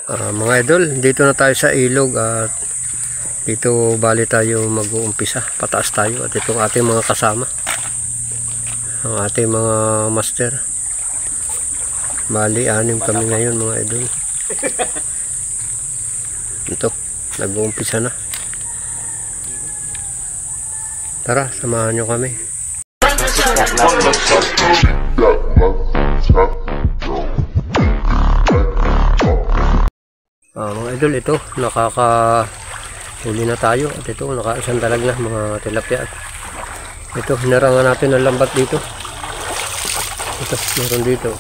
Mga idol, dito na tayo sa ilog at dito bali tayo mag-uumpisa. Pataas tayo at itong ating mga kasama, ang ating mga master. Bali 6 kami ngayon mga idol. Ito, nag-uumpisa na. Tara, samahan nyo kami. Mga idol, ito nakakahuli na tayo at ito nakaisang dalag na mga tilapia. Ito hinarangan natin ng lambat dito. Ito meron dito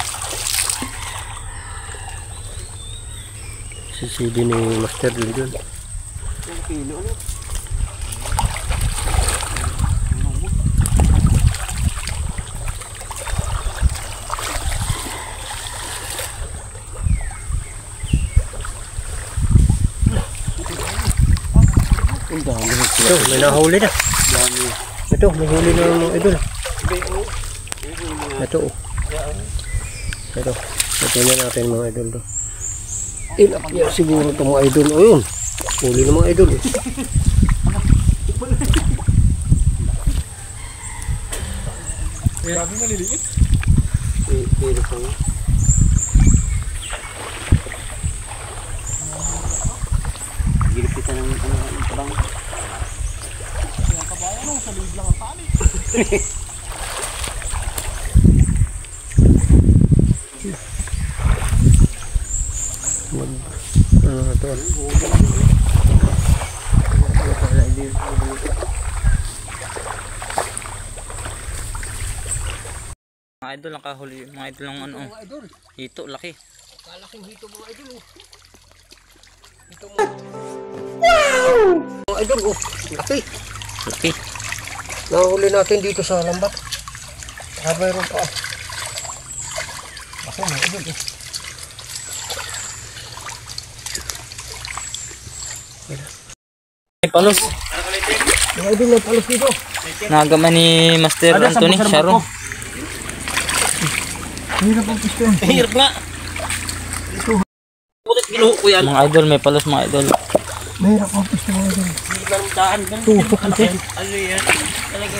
sisidi ni Master dito. Ito, may nahuli na. Ito, may huli na mga idol. Ito. Ito. Tingnan natin mga idol to. Ilapya siguro ito mga idol. O yun. Huli na mga idol. Grabe maliliit. Hilo pa nga. Gilip kita ng tabang. Yung kabayan sa liig lang ang tali. Ano na ito? Mga idol, nakahuli mga idol ng ano. Hito, laki. Kalaking hito mga idol. Hito mo. Wow! Mga idol, laki. Laki. Nahuli natin dito sa lambat. Mayroon pa. Ako mga idol. May palos. Mga idol, may palos dito. Nagaman ni Master Anthony Sharon. Hirap ang pisto. Hirap nga. Mga idol, may palos mga idol. Mahirap ang pisto mga idol. Tusok ang pisto. Ano yan? Talaga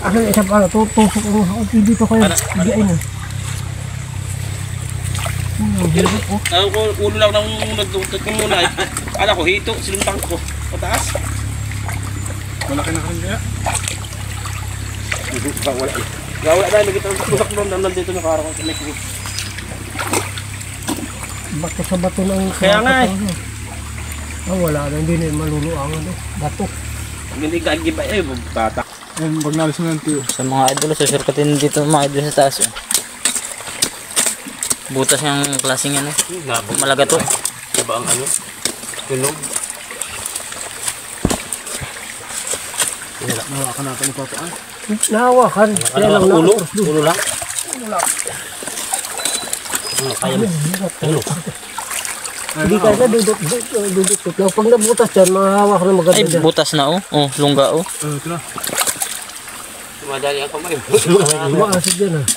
Ano isang ano, tusok ang dito kayo. Biyain na. Ulo lang nang nagtutut ko muna. Ala ko, hito, sinumpang ko. Pataas. Malaki na rin kaya. Wala. Wala tayo, nagkita ng tusak doon. Nandito na karang ang kinig. Bato sa bato ng... Kaya nga eh. Wala na, hindi na maluluangan eh. Bato. Hindi kagibay eh, batak. Ayun, pag nalis mo yan sa mga idol, susurkatin dito mga idol sa taas. Butas yung klaseng ano. Malaga to. Diba ang ano? Tunog. Nahawakan natin ito ito. Nahawakan. Ulo? Ulo lang? Ulo lang. Kaya mo. Ulo. Hindi kaya dudot. Pag nabutas dyan, mahawak na maganda Ay, dyan. butas na oh. Oh, lungga oh. Ito na. Sumadali ang kamay. Maasid dyan ah.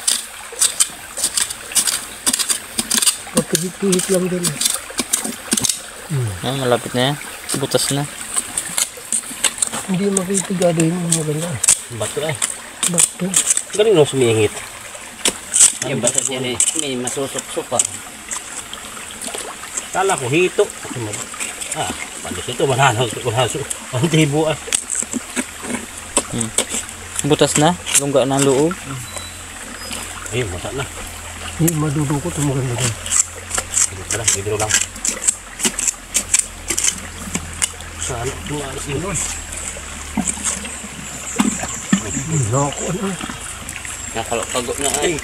Pagkihit lang din. Malapit na yan. Butas na. Hindi makitigado yun. Maganda. Bato eh. Bato. Galing nung sumihit. Yung bato niya eh. May masusok-sok pa. Kala ko hito. Palis ito. Mananaw. Ang tibo ah. Butas na. Lungga na ang loob. Ayun, mata na. Hindi madudukot. Maganda dyan. Dito lang. Saan? Tumalas yun. Naku, ano? Nakalapagod na ay.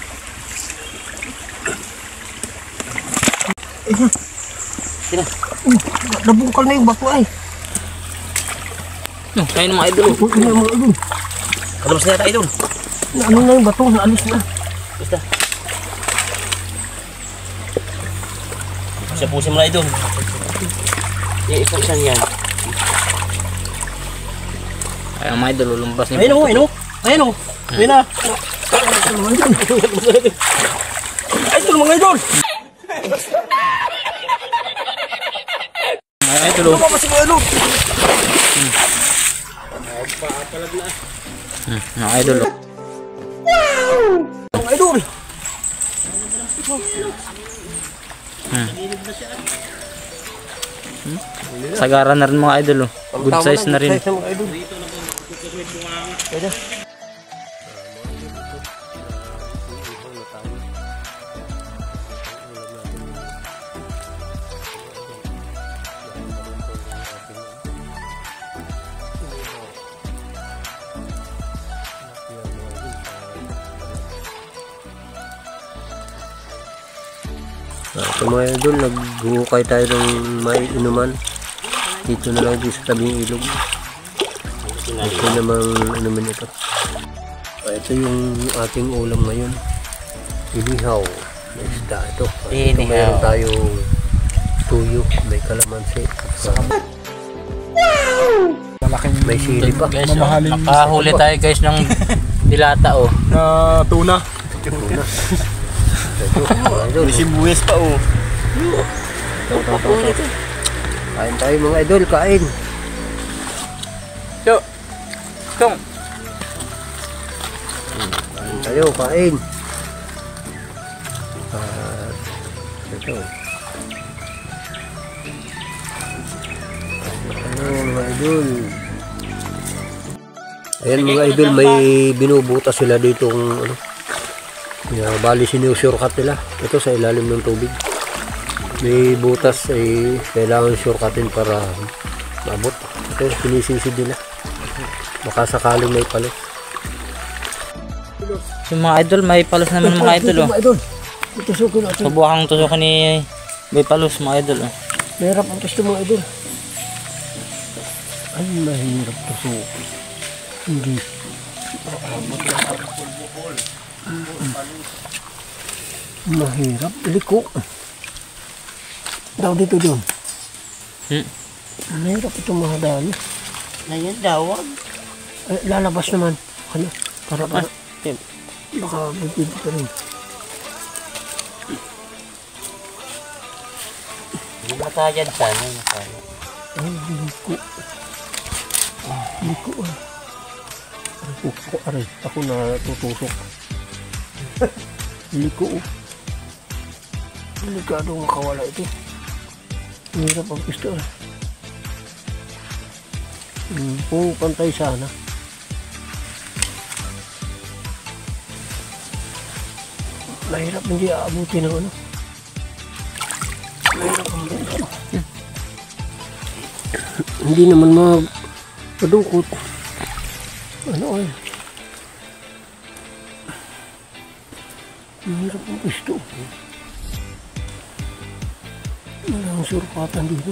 Sino? Nabungkal na yung bako ay. Kayo ng mga idol. Ano na mga idol? Kalabas na yata idol. Ano na yung bato? Naalis na. Basta. Pusin mo na idol. Ipusan yan. Ay, ang mga idol, lumabas niya. Ayun o, ayun o. Ayun o. Ayun na. Idol mga idol. mga idol. Oh. Lumabas mga idol. Mga idol. Oh. Mga idol. Sagaran na rin mga idol. Oh. Good size na rin. Good size na mga idol. Pwede. So mga idol, naghukay tayo ng may inuman. Dito na lang dito sa tabing ilog. Ito namang inuman ito. Ito yung ating ulam ngayon. Inihaw. May isda ito. Ito mayroon tayong tuyo. May kalamansi. May sili pa. Guys, oh, nakahuli tayo guys ng dilata oh. Na tuna. Tuna. Idol. May sibuyas pa oh. Kain tayo mga idol, kain. Yo. Tong. Kain tayo, kain. Ito. Ano mga idol. Ayan mga idol, may binubutas sila dito ano. Bali sinusurkat nila. Ito sa ilalim ng tubig. May butas ay kailangan surkatin para mabot. Ito sinisisid nila. Baka sakaling may palos. Yung mga idol, may palos naman mga idol oh. Mga idol, itusukin natin. Subukan tusukan ni may palos mga idol oh. Mahirap ang gusto mga idol. Ay, mahirap tusukin. Hindi. Mahirap. Liko. Daw dito doon. Mahirap itong mga dami. Ayan daw. Lalabas naman. Ano? Para. Baka bibig pa rin. Hindi matayad sana. Ay, liko. Liko ah. Aray, ako na tutusok. Liko oh. Delikado makawala ito. Hirap ang pisto ah. Kung pantay sana. Mahirap hindi aabuti ng ano. Mahirap ang pisto. Hindi naman madukot. Ano ay? Mahirap ang pisto. Walang surkatan dito.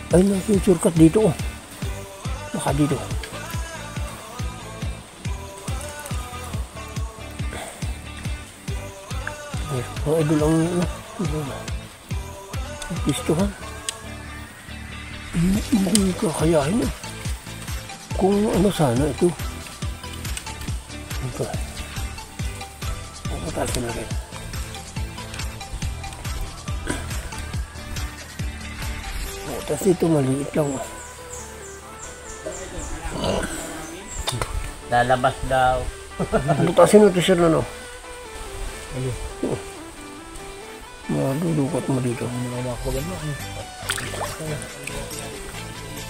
Ay, nasusurkat dito oh. Baka dito. Mga idol ang pistohan. Hindi kakayahin eh. Kung ano sana ito. Ito. Pagkatasin na rin. Tapos ito maliit lang. Lalabas daw. Butasin mo ito sir na no. Ano? Madudukot mo dito.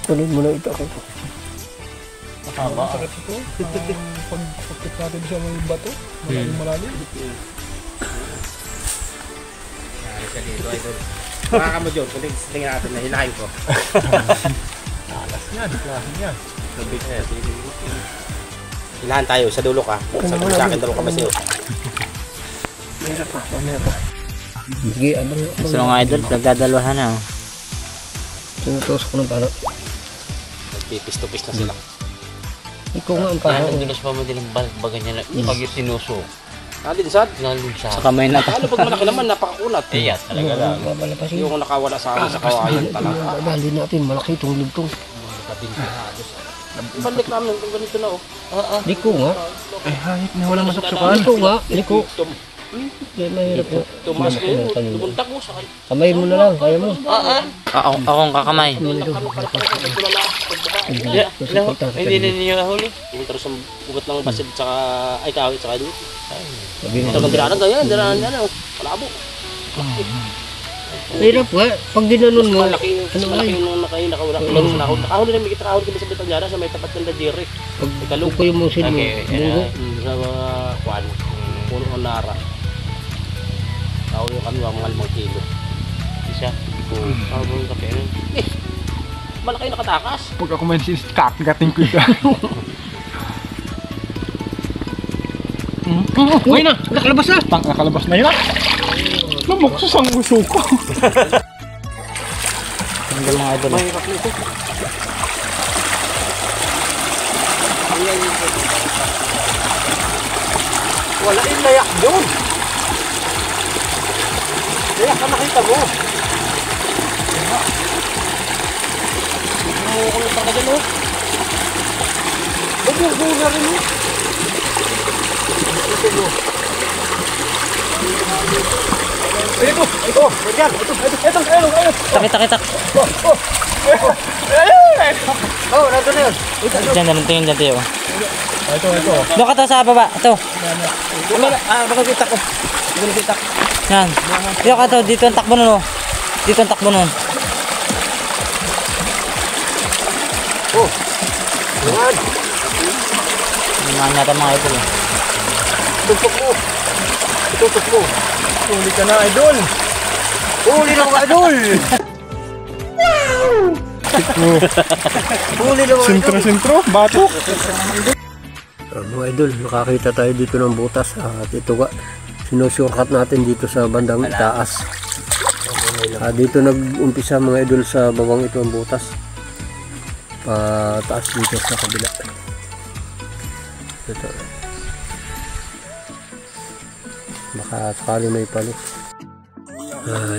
Kunin mo na ito ako ito. Haba. Sakit ito. Pagkakit natin sa mga bato. Malalim. Dito idol. Baka mo dyan. Kung tingin natin na hilahin ko. Alas yan. Klasin yan. Hilahan tayo. Sa dulo ka. Sa akin dalawang kamay sa'yo. Meron pa. Meron pa. Sige, ano. So mga idol, nagdadalawahan na oh. Sinutusok ko ng palo. Nagpipis-tupis na sila. Ikaw nga ang palo. Ang dinas pa mo din ang baga niya na pag yung sinuso. Nalinsad? Sa kamay na Ano pag malaki naman, napakakunat. Iya, talaga lang. Babalapasin. Yung nakawala sa akin sa kawayan talaga. Dali natin, malaki itong lugtong. Ibalik namin kung ganito na oh. Liko nga. Eh, hangit na walang masuksukan. Liko nga. Liko. Hindi, mahirap po. Tumas ko yun. Tumuntak mo sa Kamay mo na lang, kaya mo. Akong kakamay. Hindi ninyo nahuli. Terus ang ugat ng basid tsaka ay kawit tsaka dito. Ito ang diranan ganyan, diranan yan. Palabo. Mahirap nga, pag ginanon mo, Malaki yung nakawala. Nakahuli na may kitrakahuli kami sa Bitanyara sa may tapat ng Dajiri. pag kukuyo mo sin mo, munggo. Sa mga kwan, puno ng nara. Nakahuli kami mga 5 kilo. Isa. Nakahuli yung kape. Malaki nakatakas. Pag ako may sis, kakagating ko ito. Uy na, nakalabas na. Nakalabas na yun. Lumuksos ang uso ko. Tanggal mga idol. Wala yung layak doon. Layak ka nakita mo. Kumukulong pa ka dyan o. Bago na rin o. Ito mo. Ito. Yan. Ito. Takit. Oh, nandun na yun. Diyan, tingin dyan tayo. Ito. Doon ka to sa baba. Ito. Nakakita ko. Yan. Doon ka to. Dito ang takbo nun. Dito ang takbo nun. Oh. Yan. Mga natin mga idol. Tutok mo. Huli ka na, idol. Huli na mga idol. Huli na mga idol. Sentro, batok. Mga idol, nakakita tayo dito ng butas. At ito nga, sinusurkat natin dito sa bandang itaas. Dito nag-umpisa mga idol sa bawang ito ang butas. Pataas dito sa kabila. Ito. Baka sakali may palos.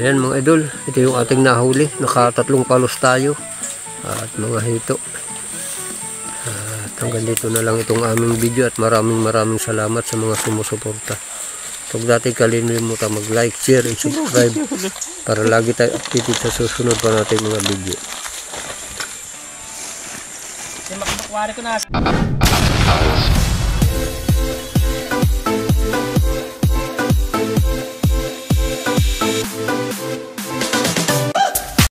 Yan mga idol, ito yung ating nahuli. Naka-3 palos tayo. At mga hito. At hanggang dito na lang itong aming video at maraming salamat sa mga sumusuporta. Huwag natin kalimutan mag-like, share, and subscribe para lagi tayo updated sa susunod pa natin mga video. Makwari ko na.